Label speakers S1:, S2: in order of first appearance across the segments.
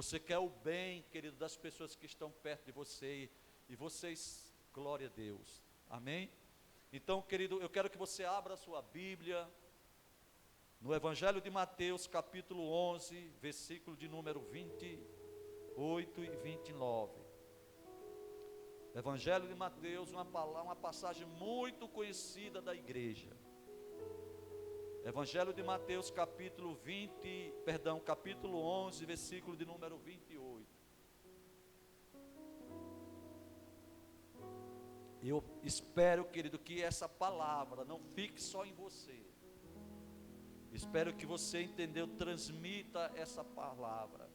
S1: Você quer o bem, querido, das pessoas que estão perto de você, e vocês, glória a Deus, amém? Então, querido, eu quero que você abra a sua Bíblia, no Evangelho de Mateus, capítulo 11, versículo de número 28 e 29. Evangelho de Mateus, uma passagem muito conhecida da igreja. Evangelho de Mateus, capítulo 11, versículo de número 28. Eu espero, querido, que essa palavra não fique só em você. Espero que você, entendeu, transmita essa palavra.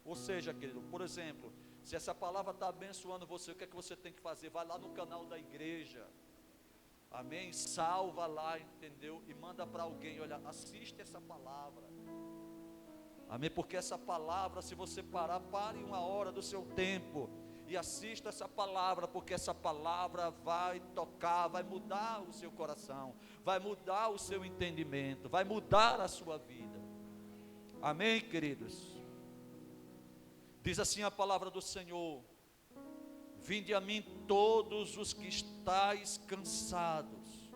S1: Ou seja, querido, por exemplo, se essa palavra está abençoando você, o que é que você tem que fazer? Vai lá no canal da igreja, amém? Salva lá, entendeu? E manda para alguém, olha, assiste essa palavra, amém? Porque essa palavra, se você parar, pare uma hora do seu tempo e assista essa palavra, porque essa palavra vai tocar, vai mudar o seu coração, vai mudar o seu entendimento, vai mudar a sua vida, amém, queridos? Diz assim a palavra do Senhor: vinde a mim todos os que estáis cansados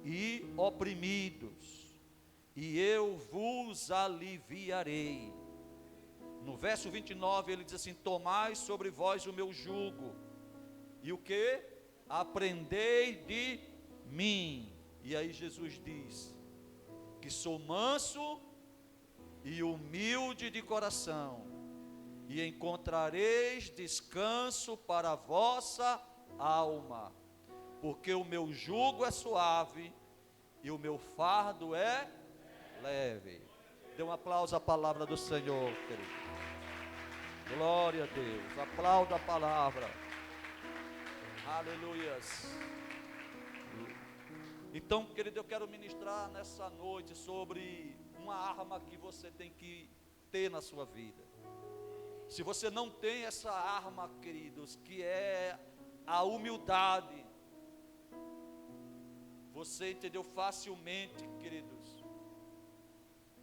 S1: e oprimidos, e eu vos aliviarei. No verso 29 ele diz assim: tomai sobre vós o meu jugo, e o que? Aprendei de mim. E aí Jesus diz que sou manso e humilde de coração, e encontrareis descanso para a vossa alma, porque o meu jugo é suave e o meu fardo é leve. Dê um aplauso à palavra do Senhor, querido. Glória a Deus. Aplauda a palavra. Aleluias. Então, querido, eu quero ministrar nessa noite sobre uma arma que você tem que ter na sua vida. Se você não tem essa arma, queridos, que é a humildade, você, entendeu, facilmente, queridos,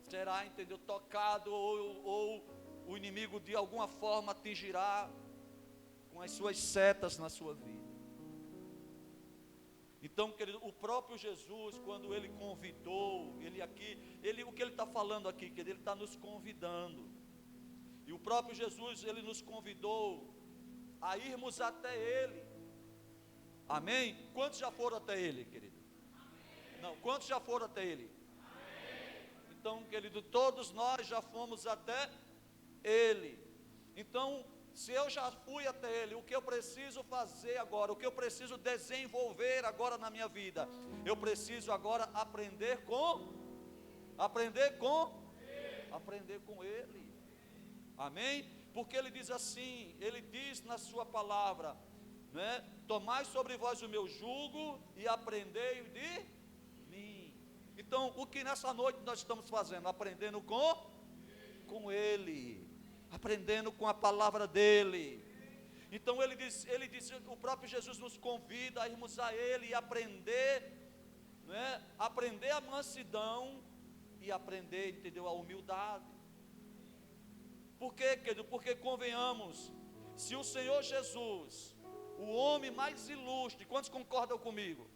S1: será, entendeu, tocado, ou o inimigo de alguma forma atingirá com as suas setas na sua vida. Então, querido, o próprio Jesus, quando ele convidou, o que ele está falando aqui, querido, ele está nos convidando. E o próprio Jesus, ele nos convidou a irmos até ele. Amém? Quantos já foram até ele, querido? Amém. Não, quantos já foram até ele? Amém. Então, querido, todos nós já fomos até ele. Então, se eu já fui até ele, o que eu preciso fazer agora? O que eu preciso desenvolver agora na minha vida? Eu preciso agora aprender com ele. Amém? Porque ele diz assim, ele diz na sua palavra, né? Tomai sobre vós o meu jugo e aprendei de mim. Então, o que nessa noite nós estamos fazendo? Aprendendo com ele, aprendendo com a palavra dele. Então ele diz, o próprio Jesus nos convida a irmos a ele e aprender, né? Aprender a mansidão e aprender, entendeu, a humildade. Por quê, querido? Porque convenhamos, se o Senhor Jesus, o homem mais ilustre, quantos concordam comigo?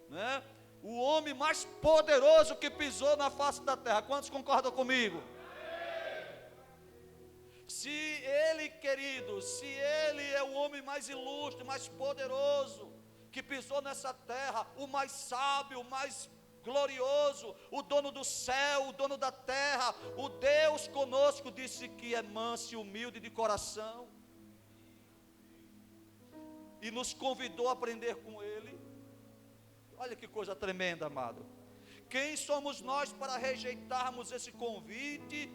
S1: Né? O homem mais poderoso que pisou na face da terra, quantos concordam comigo? Se ele, querido, se ele é o homem mais ilustre, mais poderoso que pisou nessa terra, o mais sábio, o mais glorioso, o dono do céu, o dono da terra, o Deus conosco, disse que é manso e humilde de coração, e nos convidou a aprender com ele. Olha que coisa tremenda, amado. Quem somos nós para rejeitarmos esse convite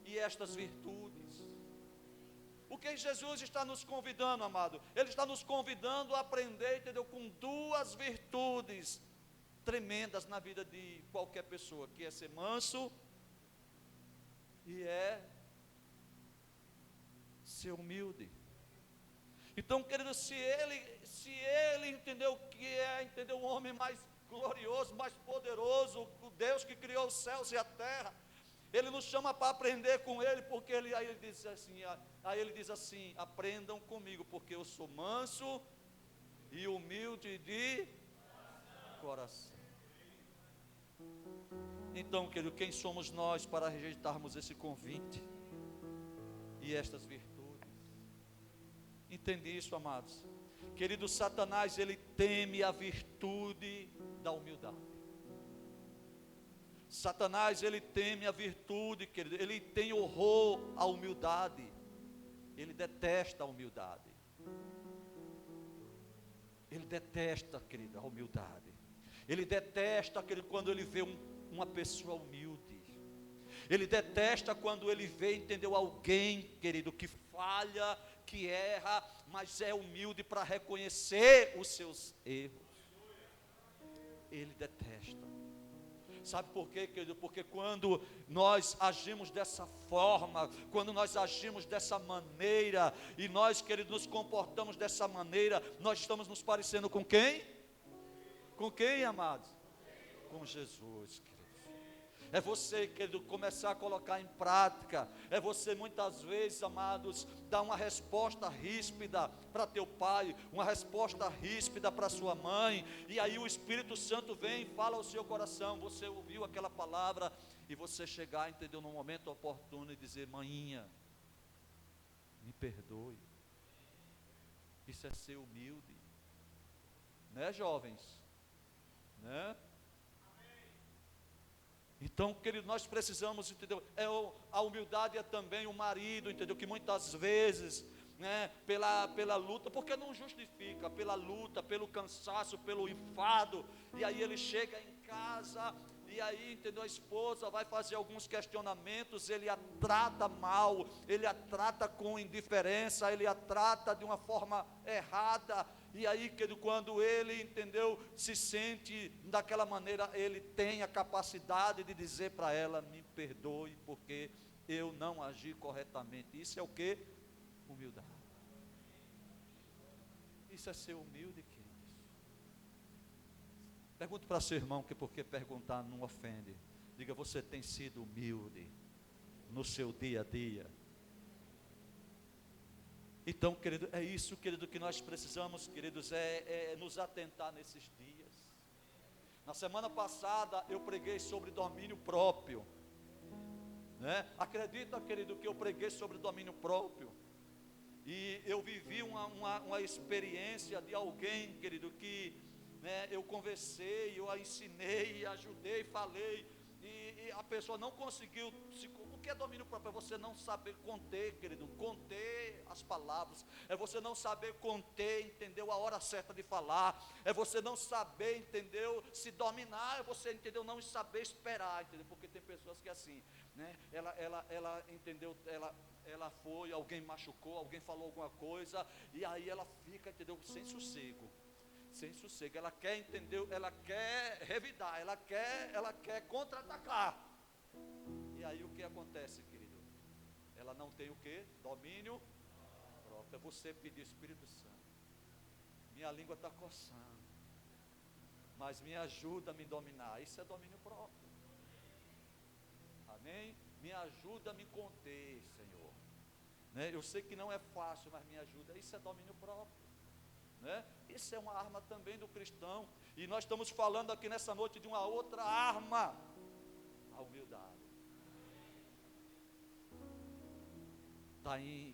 S1: e estas virtudes? O que Jesus está nos convidando, amado? Ele está nos convidando a aprender, entendeu? Com duas virtudes tremendas na vida de qualquer pessoa, que é ser manso e é ser humilde. Então, querido, se ele entendeu que entendeu, o homem mais glorioso, mais poderoso, o Deus que criou os céus e a terra, Ele nos chama para aprender com Ele, porque aí ele diz assim, aprendam comigo, porque eu sou manso e humilde de coração. Então, querido, quem somos nós para rejeitarmos esse convite e estas virtudes? Entende isso, amados? Querido, Satanás, ele teme a virtude da humildade. Satanás, ele teme a virtude, querido, ele tem horror à humildade, ele detesta a humildade. Ele detesta, querido, a humildade. Ele detesta, querido, quando ele vê uma pessoa humilde. Ele detesta quando ele vê, entendeu, alguém, querido, que falha, que erra, mas é humilde para reconhecer os seus erros. Ele detesta. Sabe por quê, querido? Porque quando nós agimos dessa forma, quando nós agimos dessa maneira, e nós, querido, nos comportamos dessa maneira, nós estamos nos parecendo com quem? Com quem, amados? Com Jesus, querido. É você, querido, começar a colocar em prática. É você muitas vezes, amados, dar uma resposta ríspida para teu pai, uma resposta ríspida para sua mãe, e aí o Espírito Santo vem e fala ao seu coração. Você ouviu aquela palavra e você chegar, entendeu, no momento oportuno e dizer: maninha, me perdoe. Isso é ser humilde, né, jovens? Né? Então, querido, nós precisamos, entendeu? A humildade é também o marido, entendeu? Que muitas vezes, né, pela luta, porque não justifica, pela luta, pelo cansaço, pelo enfado, e aí ele chega em casa, e aí, entendeu? A esposa vai fazer alguns questionamentos, ele a trata mal, ele a trata com indiferença, ele a trata de uma forma errada. E aí, quando ele, entendeu, se sente daquela maneira, ele tem a capacidade de dizer para ela: me perdoe, porque eu não agi corretamente. Isso é o que? Humildade. Isso é ser humilde, queridos. Pergunte para seu irmão, que porque perguntar não ofende. Diga: você tem sido humilde no seu dia a dia? Então, querido, é isso, querido, que nós precisamos, queridos, é nos atentar nesses dias. Na semana passada eu preguei sobre domínio próprio, né? Acredita, querido, que eu preguei sobre domínio próprio, e eu vivi uma experiência de alguém, querido, que, né, eu conversei, eu a ensinei, ajudei, falei, e a pessoa não conseguiu o que é domínio próprio? É você não saber conter, querido, conter as palavras, é você não saber conter, entendeu, a hora certa de falar, é você não saber, entendeu, se dominar, é você, entendeu, não saber esperar, entendeu, porque tem pessoas que assim, né, ela entendeu, ela foi, alguém machucou, alguém falou alguma coisa, e aí ela fica, entendeu, sem sossego, ela quer, entendeu, ela quer revidar, ela quer contra-atacar. E aí o que acontece, querido? Ela não tem o que? Domínio próprio. É você pedir: Espírito Santo, minha língua está coçando, mas me ajuda a me dominar. Isso é domínio próprio. Amém? Me ajuda a me conter, Senhor, né? Eu sei que não é fácil, mas me ajuda. Isso é domínio próprio, né? Isso é uma arma também do cristão. E nós estamos falando aqui nessa noite de uma outra arma: a humildade.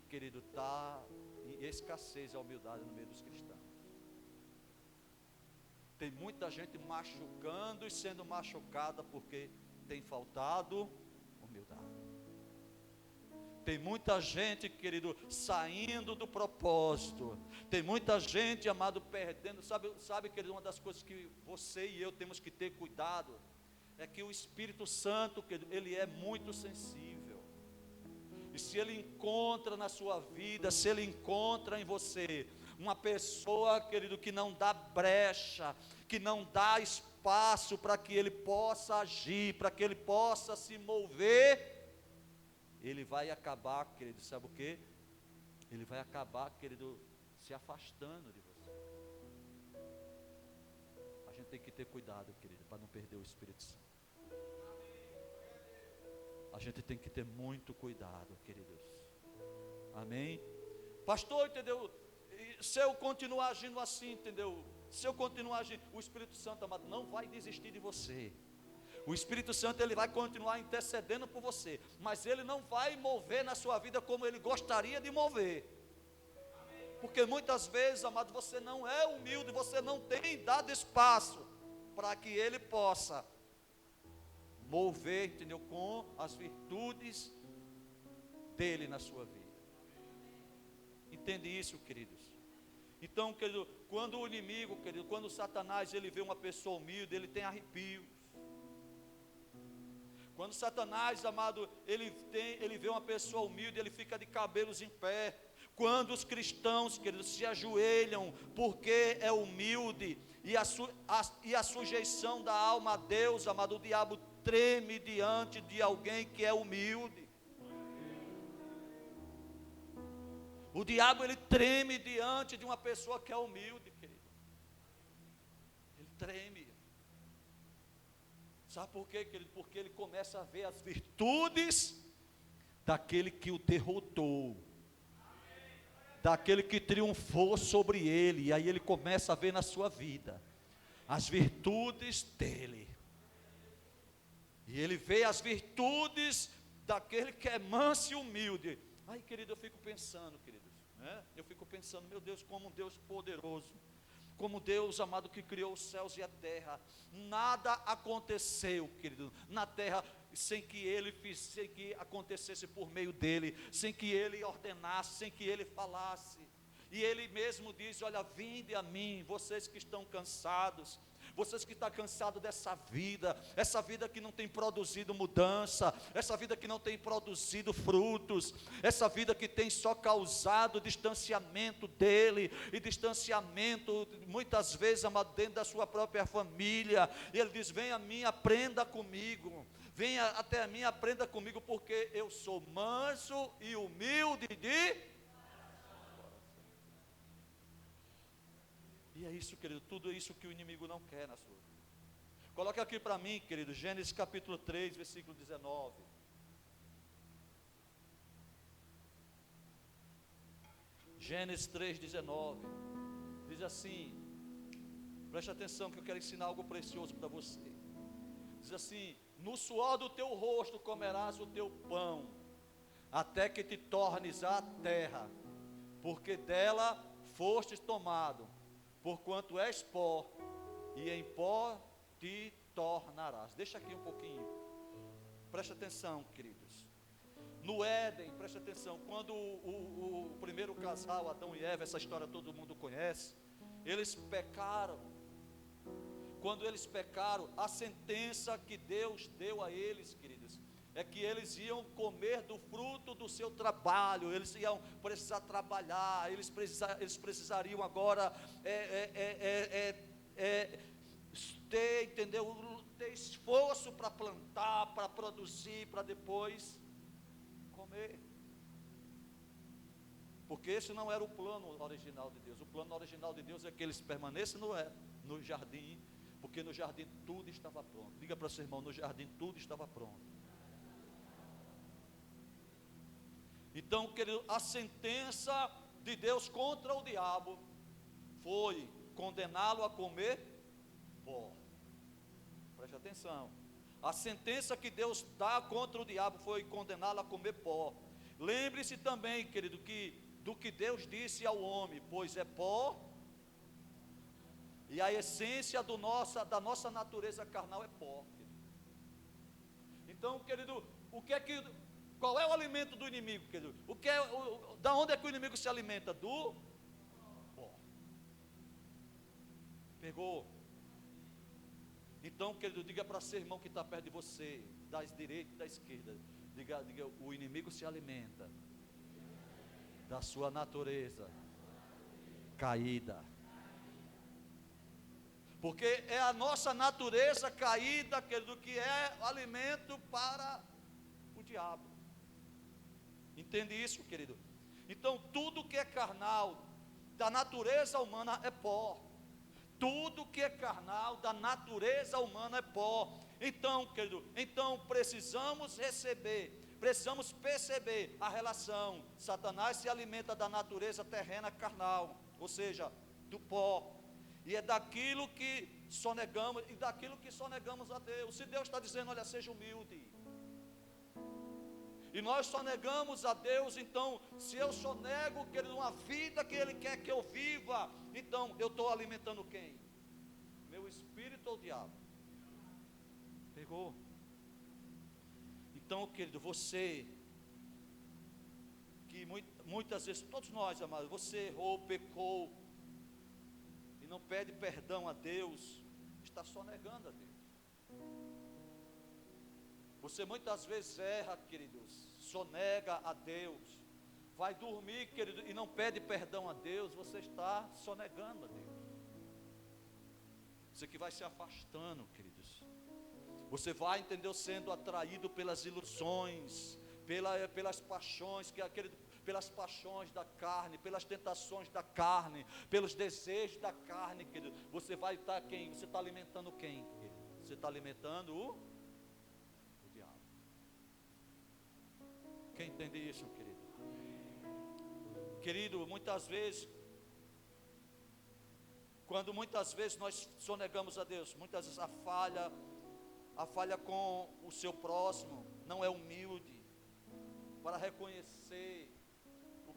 S1: Querido, está em escassez a humildade no meio dos cristãos. Tem muita gente machucando e sendo machucada porque tem faltado humildade. Tem muita gente, querido, saindo do propósito. Tem muita gente, amado, perdendo. Sabe, querido, uma das coisas que você e eu temos que ter cuidado é que o Espírito Santo, querido, ele é muito sensível. E se ele encontra na sua vida, se ele encontra em você uma pessoa, querido, que não dá brecha, que não dá espaço para que ele possa agir, para que ele possa se mover, ele vai acabar, querido, sabe o que? Ele vai acabar, querido, se afastando de você. A gente tem que ter cuidado, querido, para não perder o Espírito Santo. A gente tem que ter muito cuidado, queridos. Amém? Pastor, entendeu? Se eu continuar agindo assim, entendeu? Se eu continuar agindo, o Espírito Santo, amado, não vai desistir de você. O Espírito Santo, ele vai continuar intercedendo por você, mas ele não vai mover na sua vida como ele gostaria de mover. Porque muitas vezes, amado, você não é humilde, você não tem dado espaço para que ele possa mover, entendeu? Com as virtudes dele na sua vida. Entende isso, queridos? Então, querido, quando o inimigo, querido, quando o Satanás, ele vê uma pessoa humilde, ele tem arrepios. Quando Satanás, amado, ele vê uma pessoa humilde, ele fica de cabelos em pé. Quando os cristãos, queridos, se ajoelham, porque é humilde, e a sujeição da alma a Deus, amado, o diabo treme diante de alguém que é humilde. O diabo, ele treme diante de uma pessoa que é humilde, querido. Ele treme. Sabe por quê, querido? Porque ele começa a ver as virtudes daquele que o derrotou, daquele que triunfou sobre ele, e aí ele começa a ver na sua vida as virtudes dele, e ele vê as virtudes daquele que é manso e humilde. Aí, querido, eu fico pensando, queridos, né? Eu fico pensando, meu Deus, como um Deus poderoso, como Deus, amado, que criou os céus e a terra. Nada aconteceu, querido, na terra sem que acontecesse por meio dele, sem que ele ordenasse, sem que ele falasse. E ele mesmo diz: olha, vinde a mim, vocês que estão cansados, vocês que estão cansados dessa vida, essa vida que não tem produzido mudança, essa vida que não tem produzido frutos, essa vida que tem só causado distanciamento dele, e distanciamento muitas vezes, amado, dentro da sua própria família. E ele diz: venha a mim, aprenda comigo, venha até mim, aprenda comigo, porque eu sou manso e humilde de... E é isso, querido, tudo isso que o inimigo não quer na sua vida. Coloque aqui para mim, querido, Gênesis capítulo 3, versículo 19. Gênesis 3, 19. Diz assim, preste atenção que eu quero ensinar algo precioso para você. Diz assim: no suor do teu rosto comerás o teu pão, até que te tornes a terra, porque dela fostes tomado, porquanto és pó, e em pó te tornarás. Deixa aqui um pouquinho, preste atenção, queridos. No Éden, preste atenção, quando o primeiro casal, Adão e Eva, essa história todo mundo conhece, eles pecaram. Quando eles pecaram, a sentença que Deus deu a eles, queridos, é que eles iam comer do fruto do seu trabalho, eles iam precisar trabalhar, eles precisariam agora ter, entendeu? Ter esforço para plantar, para produzir, para depois comer. Porque esse não era o plano original de Deus. O plano original de Deus é que eles permanecem no jardim, porque no jardim tudo estava pronto. Diga para o seu irmão: no jardim tudo estava pronto. Então, querido, a sentença de Deus contra o diabo foi condená-lo a comer pó. Preste atenção. A sentença que Deus dá contra o diabo foi condená-lo a comer pó. Lembre-se também, querido, que do que Deus disse ao homem: pois é pó, e a essência da nossa natureza carnal é pó, querido. Então, querido, qual é o alimento do inimigo, querido? Da onde é que o inimigo se alimenta? Do pó. Pegou? Então, querido, diga para seu irmão que está perto de você, da direita e da esquerda, diga: o inimigo se alimenta da sua natureza caída. Porque é a nossa natureza caída, querido, que é alimento para o diabo. Entende isso, querido? Então, tudo que é carnal, da natureza humana, é pó. Tudo que é carnal, da natureza humana, é pó. Então, querido, precisamos perceber a relação. Satanás se alimenta da natureza terrena carnal, ou seja, do pó. E é daquilo que sonegamos, e daquilo que sonegamos a Deus. Se Deus está dizendo, olha, seja humilde, e nós sonegamos a Deus, então, se eu sonego, querido, uma vida que Ele quer que eu viva, então, eu estou alimentando quem? Meu espírito ou o diabo? Pegou? Então, querido, você, que muitas vezes, todos nós, amados, você errou, pecou, e não pede perdão a Deus, está sonegando a Deus. Você muitas vezes erra, queridos, sonega a Deus, vai dormir, querido, e não pede perdão a Deus, você está sonegando a Deus. Você que vai se afastando, queridos. Você vai, entendeu, sendo atraído pelas ilusões, pelas paixões, pelas paixões da carne, pelas tentações da carne, pelos desejos da carne, querido. Você vai estar quem? Você está alimentando quem, querido? Você está alimentando o diabo. Quem entende isso, querido? Querido, muitas vezes, muitas vezes nós sonegamos a Deus, muitas vezes a falha com o seu próximo, não é humilde para reconhecer o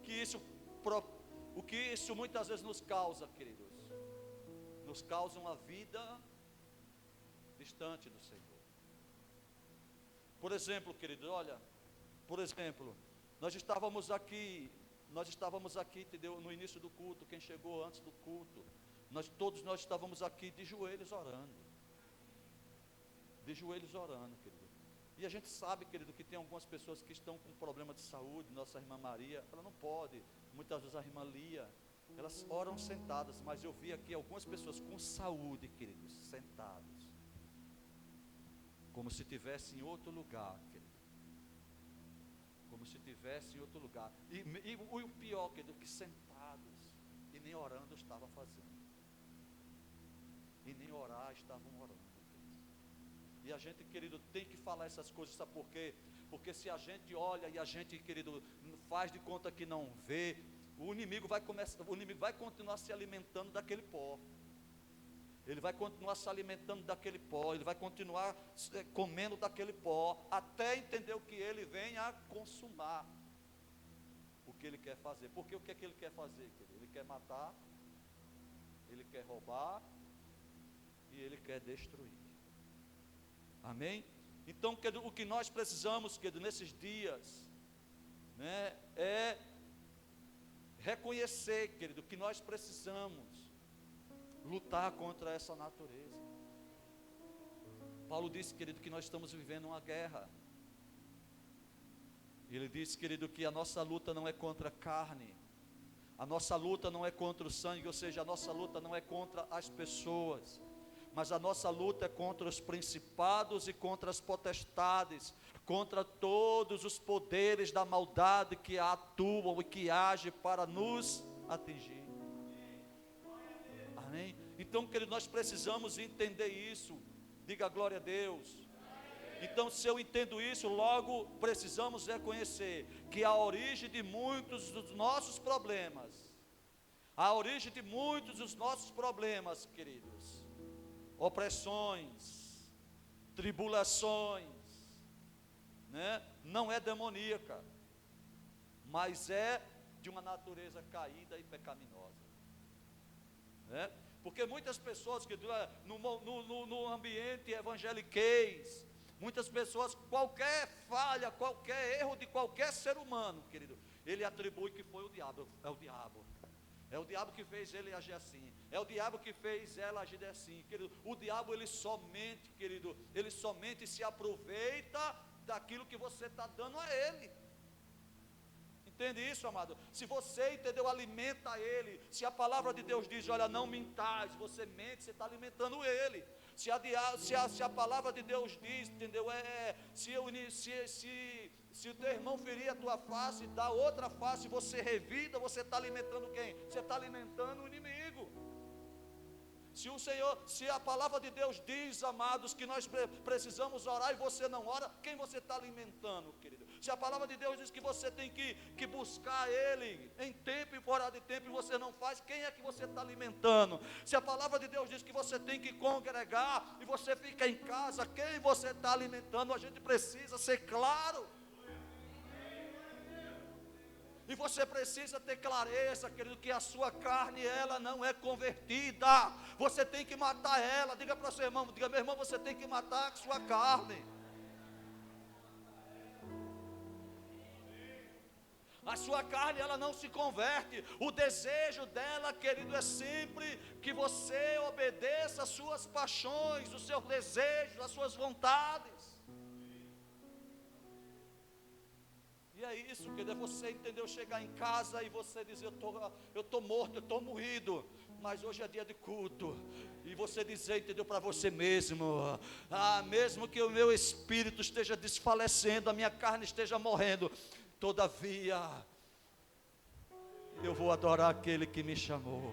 S1: que isso muitas vezes nos causa, queridos. Nos causa uma vida distante do Senhor. Por exemplo, querido, olha, nós estávamos aqui, entendeu, no início do culto, quem chegou antes do culto, todos nós estávamos aqui de joelhos orando, querido. E a gente sabe, querido, que tem algumas pessoas que estão com problema de saúde. Nossa irmã Maria, ela não pode, muitas vezes a irmã Lia, elas oram sentadas, mas eu vi aqui algumas pessoas com saúde, queridos, sentados, como se estivesse em outro lugar, querido. Como se estivesse em outro lugar. E o pior, querido, que sentados, e nem orando estavam fazendo. E nem orar estavam orando. E a gente, querido, tem que falar essas coisas, sabe por quê? Porque se a gente olha e a gente, querido, faz de conta que não vê, o inimigo vai continuar se alimentando daquele pó. Ele vai continuar se alimentando daquele pó, ele vai continuar comendo daquele pó, até entender o que ele vem a consumar, o que ele quer fazer. Porque o que é que ele quer fazer, querido? Ele quer matar, ele quer roubar, e ele quer destruir. Amém? Então, querido, o que nós precisamos, querido, nesses dias, né, é reconhecer, querido, que nós precisamos lutar contra essa natureza. Paulo disse, querido, que nós estamos vivendo uma guerra. Ele disse, querido, que a nossa luta não é contra a carne, a nossa luta não é contra o sangue, ou seja, a nossa luta não é contra as pessoas, mas a nossa luta é contra os principados e contra as potestades, contra todos os poderes da maldade que atuam e que agem para nos atingir. Amém? Então, querido, nós precisamos entender isso. Diga glória a Deus. Então, se eu entendo isso, logo precisamos reconhecer que a origem de muitos dos nossos problemas, queridos, opressões, tribulações, né, não é demoníaca, mas é de uma natureza caída e pecaminosa, né? Porque muitas pessoas que no ambiente evangeliquez, muitas pessoas, qualquer falha, qualquer erro de qualquer ser humano, querido, ele atribui que foi o diabo. É o diabo que fez ele agir assim, é o diabo que fez ela agir assim, querido. O diabo, ele somente se aproveita daquilo que você está dando a ele. Entende isso, amado? Se você, entendeu, alimenta ele, se a palavra de Deus diz, olha, não mintais, você mente, você está alimentando ele. Se a palavra de Deus diz, entendeu, se o teu irmão ferir a tua face, dá outra face, você revida, você está alimentando quem? Você está alimentando o inimigo. Se a palavra de Deus diz, amados, que nós precisamos orar e você não ora, quem você está alimentando, querido? Se a palavra de Deus diz que você tem que buscar Ele em tempo e fora de tempo e você não faz, quem é que você está alimentando? Se a palavra de Deus diz que você tem que congregar e você fica em casa, quem você está alimentando? A gente precisa ser claro. E você precisa ter clareza, querido, que a sua carne, ela não é convertida. Você tem que matar ela. Diga para o seu irmão, diga, meu irmão, você tem que matar a sua carne. A sua carne, ela não se converte. O desejo dela, querido, é sempre que você obedeça às suas paixões, os seus desejos, as suas vontades. E é isso, querido, é você, entendeu, chegar em casa e você dizer, eu estou morto, eu estou morrido, mas hoje é dia de culto, e você dizer, entendeu, para você mesmo, mesmo que o meu espírito esteja desfalecendo, a minha carne esteja morrendo, todavia, eu vou adorar aquele que me chamou,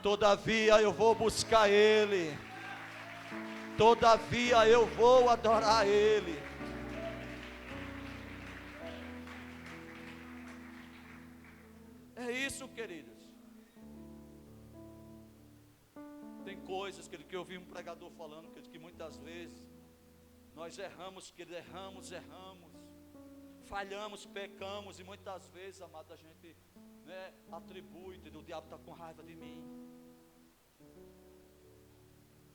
S1: todavia eu vou buscar Ele, todavia eu vou adorar Ele. É isso, queridos. Tem coisas, querido, que eu vi um pregador falando, querido, que muitas vezes nós erramos, querido, erramos, falhamos, pecamos, e muitas vezes, amado, a gente, né, atribui, entendeu? O diabo está com raiva de mim.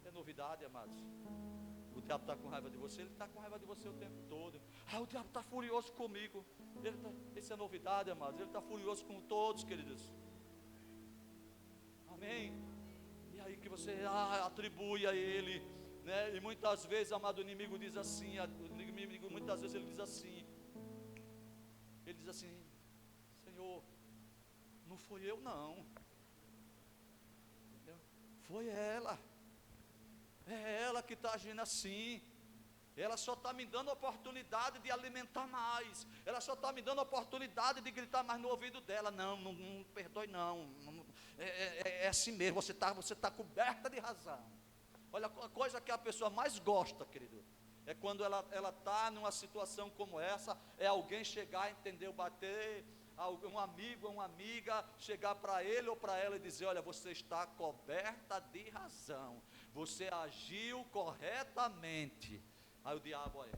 S1: É novidade, amados. O diabo está com raiva de você, ele está com raiva de você o tempo todo. O diabo está furioso comigo. Isso é novidade, amados. Ele está furioso com todos, queridos. Amém. E aí que você atribui a ele, né? E muitas vezes, amado, o inimigo diz assim, muitas vezes ele diz assim, Senhor, não foi eu não, entendeu? Foi ela. É ela que está agindo assim. Ela só está me dando a oportunidade de alimentar mais. Ela só está me dando a oportunidade de gritar mais no ouvido dela. Não perdoe não. É assim mesmo, você tá coberta de razão. Olha, a coisa que a pessoa mais gosta, querido, é quando ela está numa situação como essa, é alguém chegar, entendeu, bater, um amigo ou uma amiga, chegar para ele ou para ela e dizer, olha, você está coberta de razão. Você agiu corretamente. Aí o diabo, olha,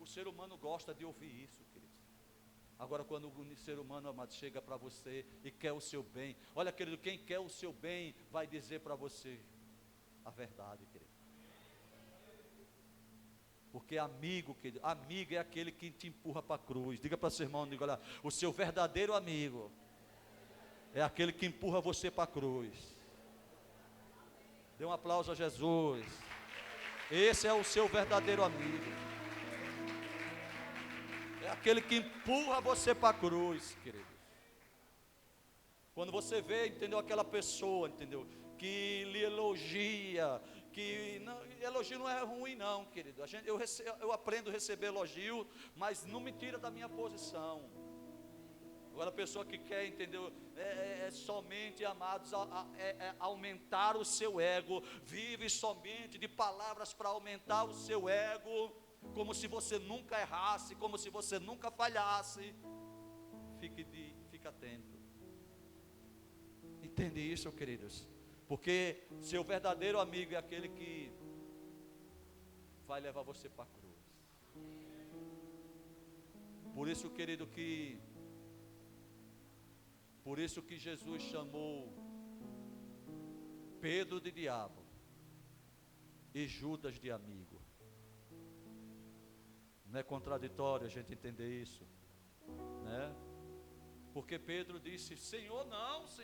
S1: o ser humano gosta de ouvir isso, querido. Agora quando o ser humano, amado, chega para você e quer o seu bem, olha, querido, quem quer o seu bem vai dizer para você a verdade, querido. Porque amigo, querido, amigo é aquele que te empurra para a cruz. Diga para seu irmão, diga, olha, o seu verdadeiro amigo é aquele que empurra você para a cruz. Dê um aplauso a Jesus. Esse é o seu verdadeiro amigo. É aquele que empurra você para a cruz, querido. Quando você vê, entendeu, aquela pessoa, entendeu, que lhe elogia, elogio não é ruim não, querido. Eu aprendo a receber elogio, mas não me tira da minha posição. Agora a pessoa que quer, entendeu, somente, amados, aumentar o seu ego, vive somente de palavras para aumentar o seu ego, como se você nunca errasse, como se você nunca falhasse. Fica atento. Entende isso, queridos? Porque seu verdadeiro amigo é aquele que vai levar você para a cruz. Por isso, querido, por isso que Jesus chamou Pedro de diabo e Judas de amigo. Não é contraditório a gente entender isso, né? Porque Pedro disse, Senhor,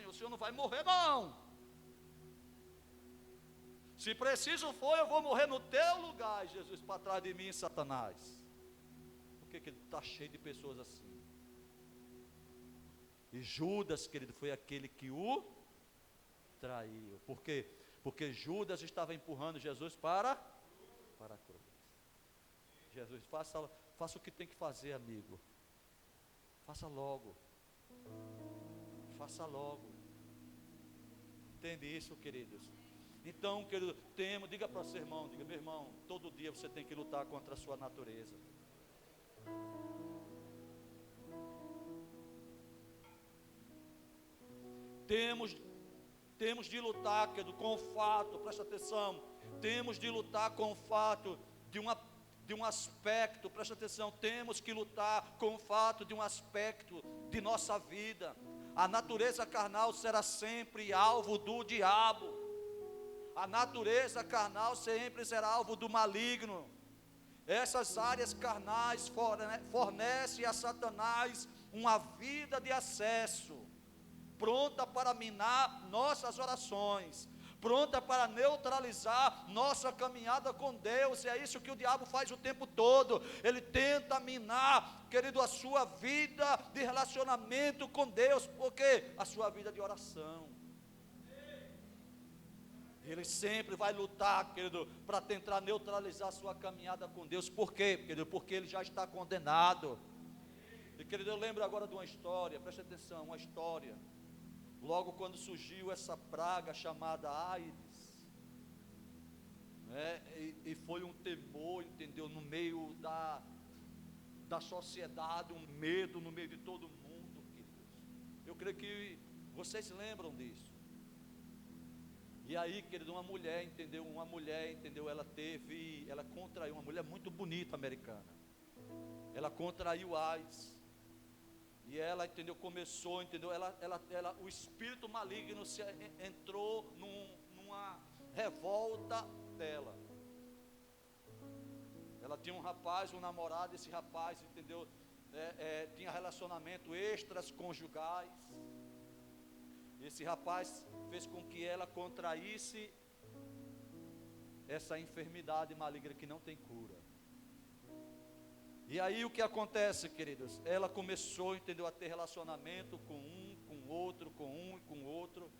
S1: o Senhor não vai morrer não. Se preciso for, eu vou morrer no teu lugar. Jesus, para trás de mim, Satanás. Porque ele está cheio de pessoas assim. E Judas, querido, foi aquele que o traiu. Por quê? Porque Judas estava empurrando Jesus para a cruz. Jesus, faça o que tem que fazer, amigo. Faça logo. Faça logo. Entende isso, queridos? Então, querido, diga para o seu irmão, diga, meu irmão, todo dia você tem que lutar contra a sua natureza. Temos de lutar, querido, com o fato, presta atenção, temos de lutar com o fato de um aspecto, presta atenção, temos que lutar com o fato de um aspecto de nossa vida. A natureza carnal será sempre alvo do diabo. A natureza carnal sempre será alvo do maligno. Essas áreas carnais fornecem a Satanás uma vida de acesso, pronta para minar nossas orações, pronta para neutralizar nossa caminhada com Deus. É isso que o diabo faz o tempo todo. Ele tenta minar, querido, a sua vida de relacionamento com Deus. Por quê? A sua vida de oração. Ele sempre vai lutar, querido, para tentar neutralizar a sua caminhada com Deus. Por quê, querido? Porque ele já está condenado. E, querido, eu lembro agora de uma história, preste atenção, uma história. Logo quando surgiu essa praga chamada AIDS, né? E foi um temor, entendeu, no meio da sociedade, um medo no meio de todo mundo, queridos. Eu creio que vocês lembram disso. E aí, querido, uma mulher, entendeu, ela contraiu, uma mulher muito bonita, americana, ela contraiu AIDS. E ela, entendeu, começou, entendeu, o espírito maligno entrou numa revolta dela. Ela tinha um rapaz, um namorado, esse rapaz, entendeu, tinha relacionamento extras conjugais. Esse rapaz fez com que ela contraísse essa enfermidade maligna que não tem cura. E aí o que acontece, queridos? Ela começou, entendeu, a ter relacionamento com um, com outro, com um e com outro.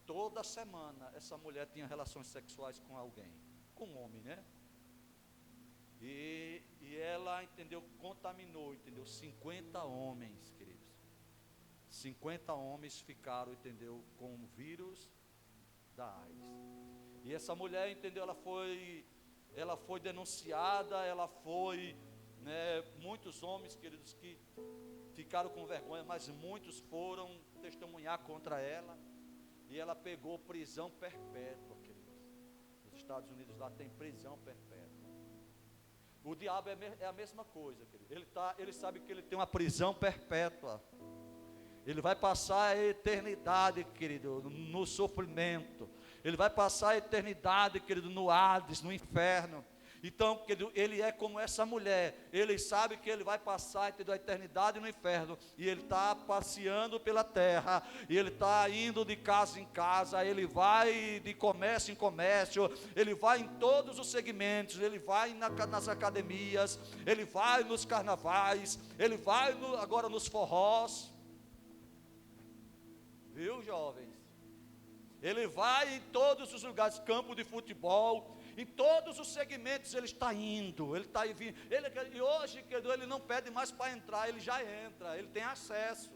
S1: Toda semana essa mulher tinha relações sexuais com alguém, com um homem, né? E ela, entendeu, contaminou, entendeu, 50 homens, queridos. 50 homens ficaram, entendeu, com o vírus da AIDS. E essa mulher, entendeu, ela foi denunciada, né, muitos homens, queridos, que ficaram com vergonha, mas muitos foram testemunhar contra ela, e ela pegou prisão perpétua, queridos. Nos Estados Unidos lá tem prisão perpétua. O diabo é a mesma coisa, querido. Ele sabe que ele tem uma prisão perpétua. Ele vai passar a eternidade, querido, no sofrimento. Ele vai passar a eternidade, querido, no Hades, no inferno. Então, querido, ele é como essa mulher. Ele sabe que ele vai passar, entendeu, a eternidade no inferno. E ele está passeando pela terra. E ele está indo de casa em casa. Ele vai de comércio em comércio. Ele vai em todos os segmentos. Ele vai nas academias. Ele vai nos carnavais. Ele vai agora nos forrós. Viu, jovens? Ele vai em todos os lugares, campo de futebol, em todos os segmentos ele está indo, ele está vindo. E hoje, querido, ele não pede mais para entrar, ele já entra, ele tem acesso.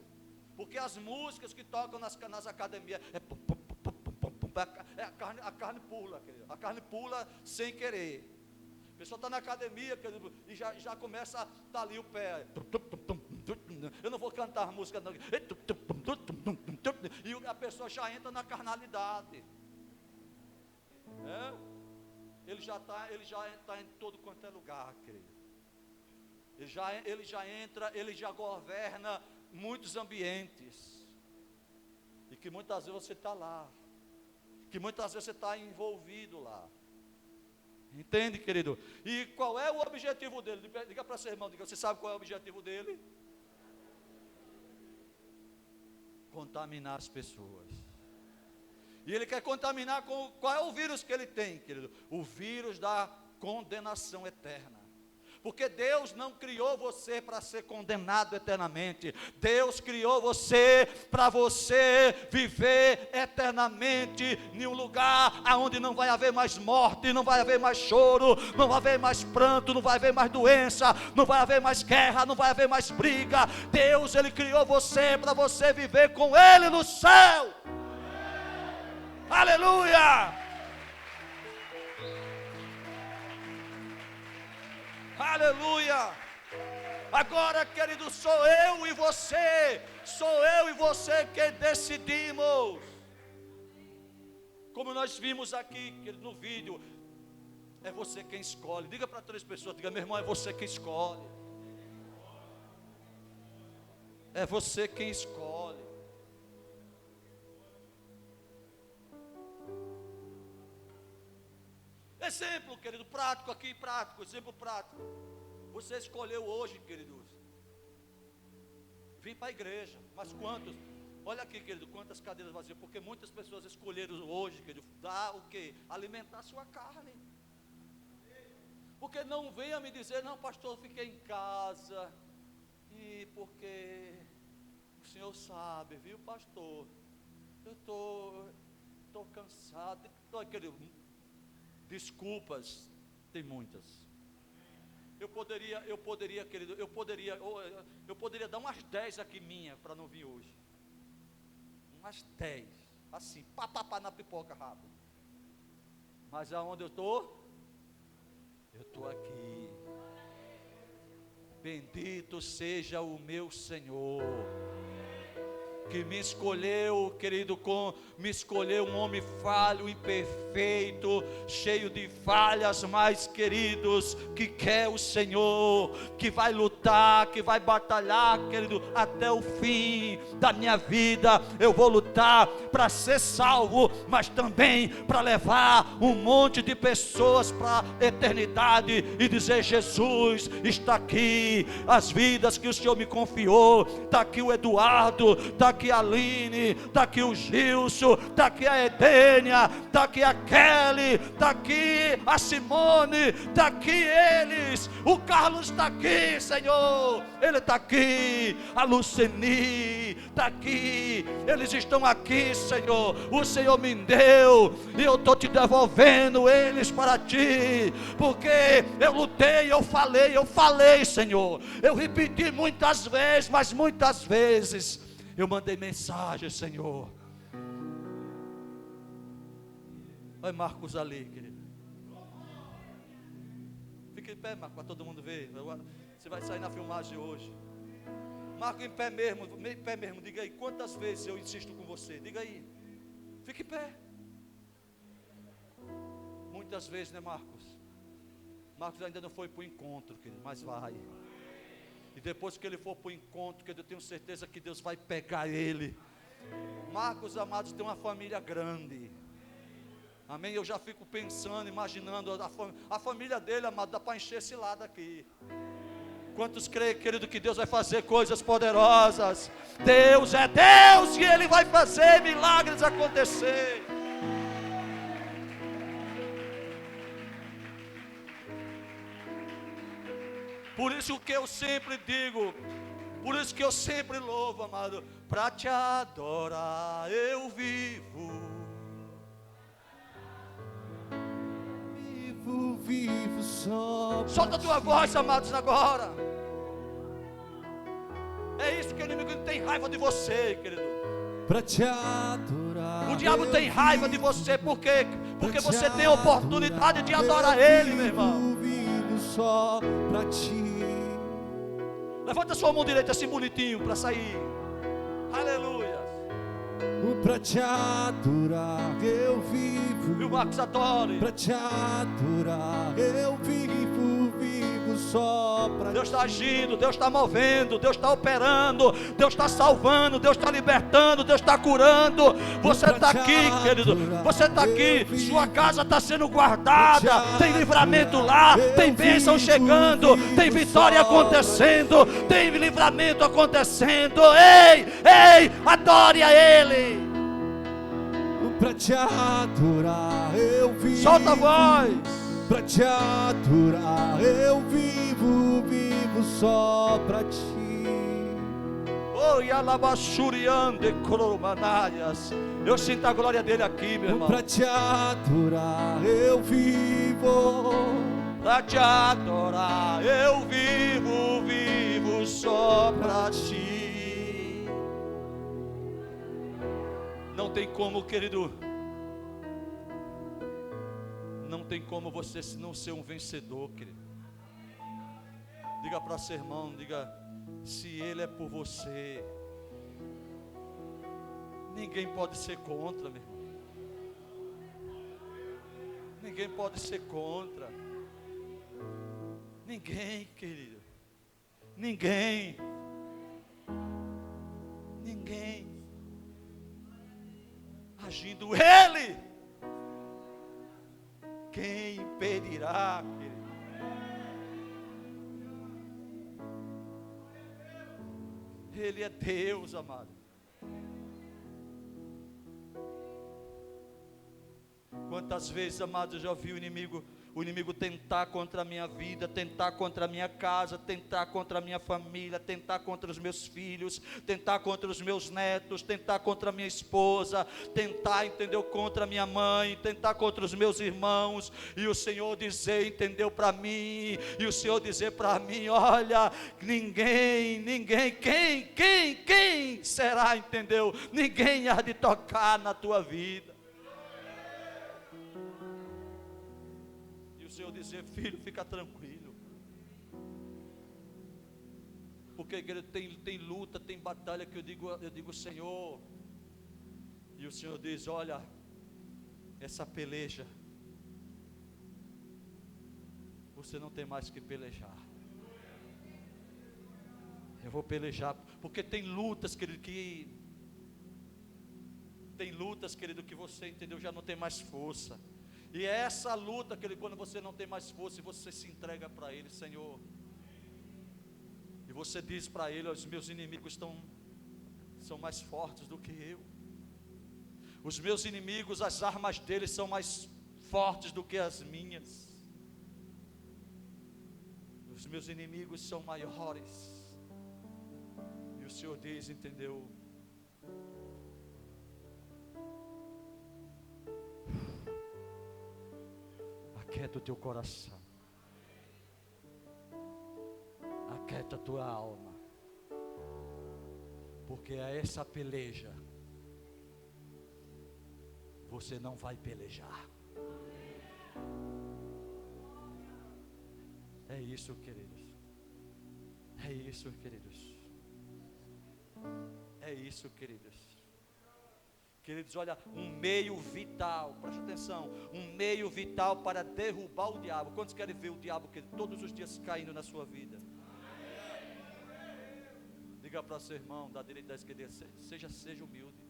S1: Porque as músicas que tocam nas academias, a carne pula, querido, a carne pula sem querer. A pessoa está na academia, querido, e já começa a estar ali o pé. Eu não vou cantar música, não. E a pessoa já entra na carnalidade. Ele já está em todo quanto é lugar, querido. Ele já entra, ele já governa muitos ambientes. E que muitas vezes você está lá. Que muitas vezes você está envolvido lá. Entende, querido? E qual é o objetivo dele? Diga para seu irmão, você sabe qual é o objetivo dele? Contaminar as pessoas. E ele quer contaminar com... Qual é o vírus que ele tem, querido? O vírus da condenação eterna. Porque Deus não criou você para ser condenado eternamente. Deus criou você para você viver eternamente em um lugar onde não vai haver mais morte, não vai haver mais choro, não vai haver mais pranto, não vai haver mais doença, não vai haver mais guerra, não vai haver mais briga. Deus, Ele criou você para você viver com Ele no céu. Aleluia! Aleluia! Agora, querido, sou eu e você que decidimos. Como nós vimos aqui, querido, no vídeo, é você quem escolhe. Diga para 3 pessoas, diga: meu irmão, é você quem escolhe. É você quem escolhe. Exemplo, querido, prático aqui, prático, exemplo prático. Você escolheu hoje, queridos, vir para a igreja. Mas quantos? Olha aqui, querido, quantas cadeiras vazias. Porque muitas pessoas escolheram hoje, querido, dar o quê? Alimentar a sua carne. Porque não venha me dizer: não, pastor, eu fiquei em casa. E porque o senhor sabe, viu, pastor? Eu estou cansado. Querido, desculpas, tem muitas. Eu poderia, querido, eu poderia dar umas 10 aqui minha para não vir hoje. Umas 10, assim, pá na pipoca rápido. Mas aonde eu estou? Eu estou aqui. Bendito seja o meu Senhor, que me escolheu, querido, me escolheu um homem falho, imperfeito, cheio de falhas, mas, queridos, que quer o Senhor, que vai lutar, que vai batalhar, querido, até o fim da minha vida. Eu vou lutar para ser salvo, mas também para levar um monte de pessoas para a eternidade e dizer: Jesus está aqui. As vidas que o Senhor me confiou, está aqui o Eduardo, está aqui a Aline, está aqui o Gilson, está aqui a Edênia, está aqui a Kelly, está aqui a Simone, está aqui eles, o Carlos está aqui, Senhor, ele está aqui, a Luceni está aqui, eles estão aqui, Senhor. O Senhor me deu e eu estou te devolvendo eles para ti, porque eu lutei, eu falei, Senhor, eu repeti muitas vezes, mas muitas vezes eu mandei mensagem, Senhor. Olha Marcos ali, querido. Fica em pé, Marcos, para todo mundo ver. Você vai sair na filmagem hoje. Marcos, em pé mesmo. Diga aí, quantas vezes eu insisto com você? Diga aí. Fique em pé. Muitas vezes, né, Marcos? Marcos ainda não foi para o encontro, querido, mas vai. E depois que ele for para o encontro, que eu tenho certeza que Deus vai pegar ele. Marcos, amados, tem uma família grande. Amém? Eu já fico pensando, imaginando a família dele, amado, dá para encher esse lado aqui. Quantos creem, querido, que Deus vai fazer coisas poderosas? Deus é Deus e Ele vai fazer milagres acontecer. Por isso que eu sempre digo, por isso que eu sempre louvo, amado, para te adorar eu vivo.
S2: Vivo só.
S1: Solta a tua voz, amados, agora. É isso que o inimigo tem raiva de você, querido.
S2: Para te adorar.
S1: O diabo tem raiva de você, por quê? Porque você tem a oportunidade de adorar Ele, meu irmão.
S2: Vivo só para ti.
S1: Levanta a sua mão direita assim bonitinho para sair. Aleluia.
S2: Para te adorar eu vivo.
S1: E o Marcos adore.
S2: Para te adorar eu vivo só para ti.
S1: Deus está agindo, Deus está movendo, Deus está operando, Deus está salvando, Deus está libertando, Deus está curando. Você está aqui, querido, você está aqui, sua casa está sendo guardada, tem livramento lá, tem bênção chegando, tem vitória acontecendo, tem livramento acontecendo. Ei, adore a Ele.
S2: Para te adorar eu vivo.
S1: Solta a voz.
S2: Para te adorar eu vivo só para ti.
S1: Oh, Yalabashuriande Koromanayas. Eu sinto a glória dele aqui, meu irmão.
S2: Para te adorar eu vivo.
S1: Para te adorar eu vivo só para ti. Não tem como, querido, Não tem como você não ser um vencedor, querido. Diga para seu irmão, diga, se Ele é por você, ninguém pode ser contra, meu irmão. Ninguém pode ser contra. Ninguém, querido. Ninguém. Ninguém. Agindo Ele, quem impedirá, querido? Ele é Deus, amado. Quantas vezes, amados, eu já vi o inimigo tentar contra a minha vida, tentar contra a minha casa, tentar contra a minha família, tentar contra os meus filhos, tentar contra os meus netos, tentar contra a minha esposa, tentar, entendeu, contra a minha mãe, tentar contra os meus irmãos, e o Senhor dizer, entendeu, para mim, e o Senhor dizer para mim, olha, ninguém, quem será, entendeu, ninguém há de tocar na tua vida. O Senhor dizer, filho, fica tranquilo, porque tem luta, tem batalha que eu digo Senhor, e o Senhor diz, olha, essa peleja, você não tem mais que pelejar, eu vou pelejar, porque tem lutas, querido, que você, entendeu, já não tem mais força. E é essa luta, querido, quando você não tem mais força e você se entrega para Ele, Senhor. E você diz para Ele, os meus inimigos são mais fortes do que eu. Os meus inimigos, as armas deles são mais fortes do que as minhas. Os meus inimigos são maiores. E o Senhor diz, entendeu? Aquieta o teu coração, aquieta a tua alma, porque é essa peleja, você não vai pelejar. É isso, queridos. É isso, queridos. É isso, queridos. Queridos, olha, um meio vital, preste atenção, um meio vital para derrubar o diabo. Quantos querem ver o diabo todos os dias caindo na sua vida? Diga para seu irmão, da direita e da esquerda, seja humilde.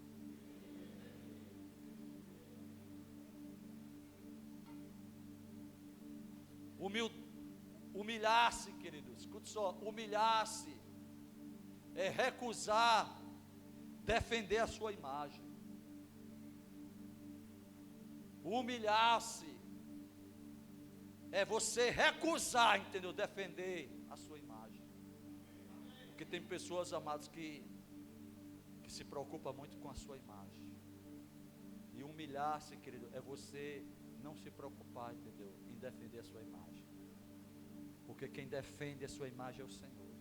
S1: Humilhar-se, queridos, escute só, humilhar-se é recusar defender a sua imagem. Humilhar-se é você recusar, entendeu? Defender a sua imagem. Porque tem pessoas, amados, que se preocupam muito com a sua imagem. E humilhar-se, querido, é você não se preocupar, entendeu? Em defender a sua imagem. Porque quem defende a sua imagem é o Senhor.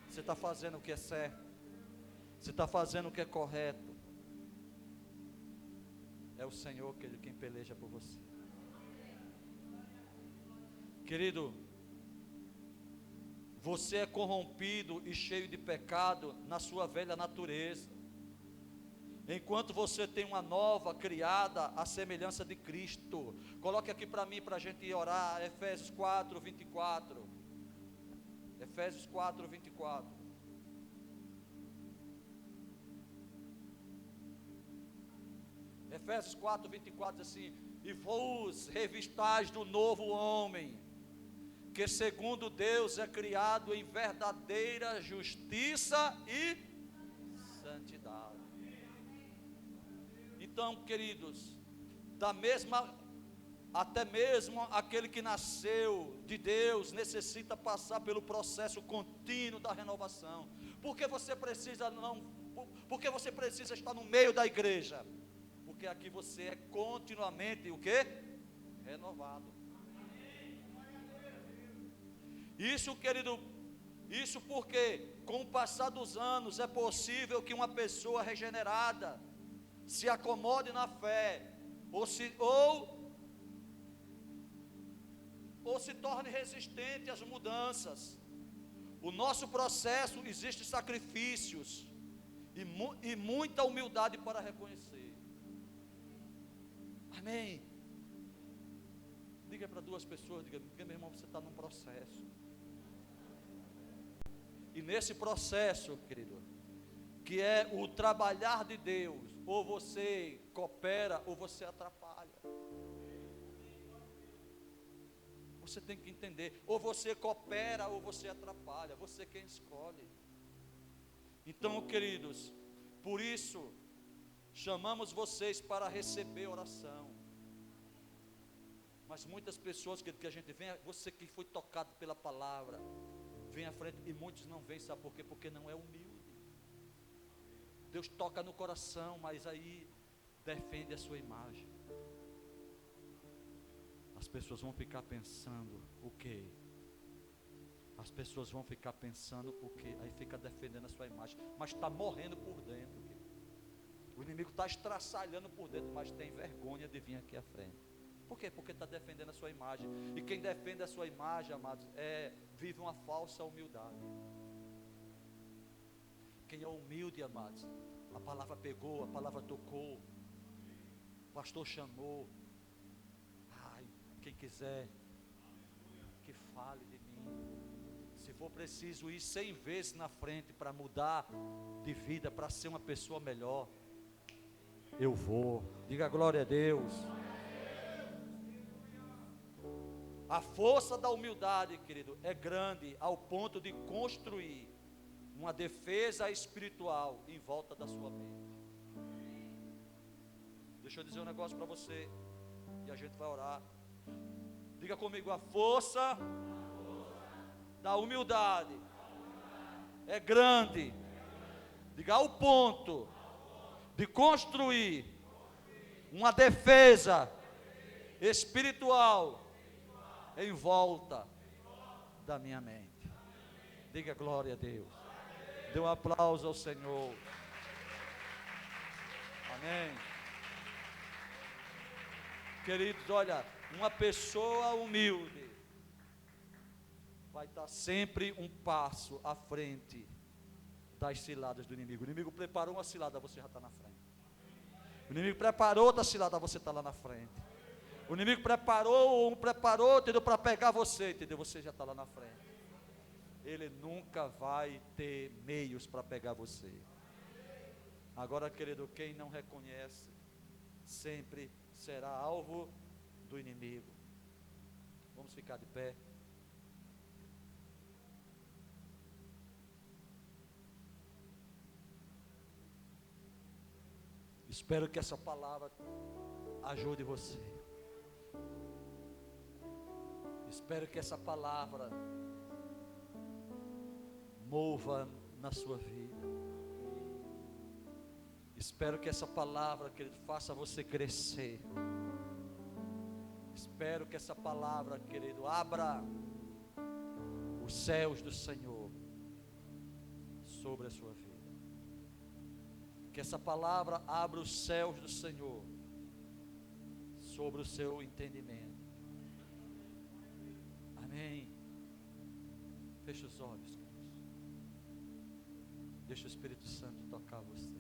S1: Você está fazendo o que é certo. Você está fazendo o que é correto. É o Senhor, querido, quem peleja por você. Querido, você é corrompido e cheio de pecado na sua velha natureza, enquanto você tem uma nova criada à semelhança de Cristo. Coloque aqui para mim, para a gente orar, Efésios 4, 24. Efésios 4, 24. Efésios 4, 24 diz assim: e vos revistais do novo homem, que segundo Deus é criado em verdadeira justiça e santidade. Então, queridos, até mesmo aquele que nasceu de Deus necessita passar pelo processo contínuo da renovação. Porque você precisa estar no meio da igreja. Porque aqui você é continuamente o quê? Renovado. Isso, querido, isso porque com o passar dos anos é possível que uma pessoa regenerada se acomode na fé, ou ou se torne resistente às mudanças. O nosso processo existe sacrifícios e muita humildade para reconhecer. Amém. Diga para duas pessoas, diga, meu irmão, você está num processo. E nesse processo, querido, que é o trabalhar de Deus, ou você coopera ou você atrapalha. Você tem que entender, ou você coopera ou você atrapalha, você quem escolhe. Então, queridos, por isso chamamos vocês para receber oração. Mas muitas pessoas que a gente vem, você que foi tocado pela palavra, vem à frente, e muitos não vêm, sabe por quê? Porque não é humilde. Deus toca no coração, mas aí defende a sua imagem. As pessoas vão ficar pensando o quê? As pessoas vão ficar pensando o quê? Aí fica defendendo a sua imagem, mas está morrendo por dentro, querido. O inimigo está estraçalhando por dentro, mas tem vergonha de vir aqui à frente. Por quê? Porque está defendendo a sua imagem. E quem defende a sua imagem, amados, vive uma falsa humildade. Quem é humilde, amados, a palavra pegou, a palavra tocou, o pastor chamou. Ai, quem quiser que fale de mim. Se for preciso ir 100 vezes na frente para mudar de vida, para ser uma pessoa melhor, eu vou. Diga glória a Deus. A força da humildade, querido, é grande ao ponto de construir uma defesa espiritual em volta da sua mente. Deixa eu dizer um negócio para você, e a gente vai orar. Diga comigo, a força da humildade é grande. Diga, ao ponto de construir uma defesa espiritual em volta da minha mente. Diga glória a Deus. Dê um aplauso ao Senhor. Amém. Queridos, olha, uma pessoa humilde vai estar sempre um passo à frente das ciladas do inimigo. O inimigo preparou uma cilada, você já está na frente. O inimigo preparou outra cilada, você está lá na frente. O inimigo preparou, entendeu, para pegar você, entendeu? Você já está lá na frente. Ele nunca vai ter meios para pegar você. Agora, querido, quem não reconhece, sempre será alvo do inimigo. Vamos ficar de pé. Espero que essa palavra ajude você. Espero que essa palavra mova na sua vida. Espero que essa palavra, querido, faça você crescer. Espero que essa palavra, querido, abra os céus do Senhor sobre a sua vida. Que essa palavra abra os céus do Senhor sobre o seu entendimento. Amém. Feche os olhos, queridos. Deixa o Espírito Santo tocar você.